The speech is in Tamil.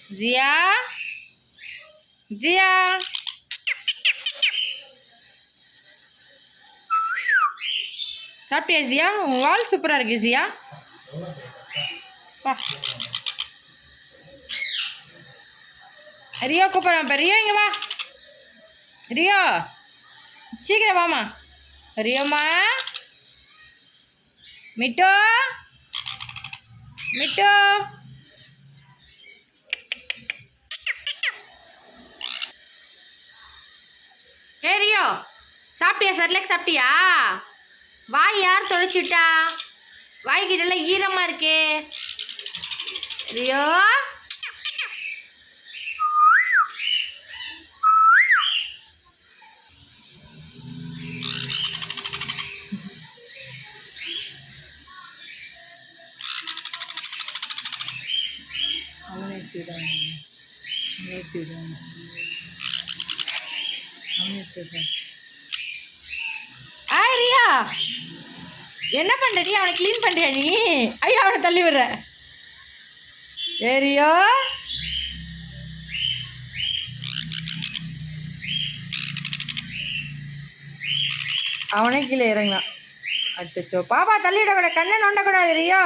ஜியா ஜியா சாப்பிட்டியா ஜியா? உன் வால் சூப்பராக இருக்கு ஜியா. வா ரியோ கூப்பிட்றேன். இப்போ ரியோ இங்கே வா. ரியோ சீக்கிரம் வாமா. ரியோம்மா. மிட்டோ மிட்டோ. ஏ ரியோ சாப்பிட்டியா? சர்லேக் சாப்பிட்டியா? வாய் யார் தொலைச்சிட்டா? வாய்கிட்டலாம் ஈரமாக இருக்கே. ரியோ ரியா என்ன பண்ணுறடி? அவனை க்ளீன் பண்ணுறியா நீ? ஐயோ அவனை தள்ளி விடுற. ஏரியோ அவனே கீழே இறங்கினான். அச்சோ பாப்பா தள்ளிவிடக்கூடாது, கண்ணை நோண்டக்கூடாது ரியோ.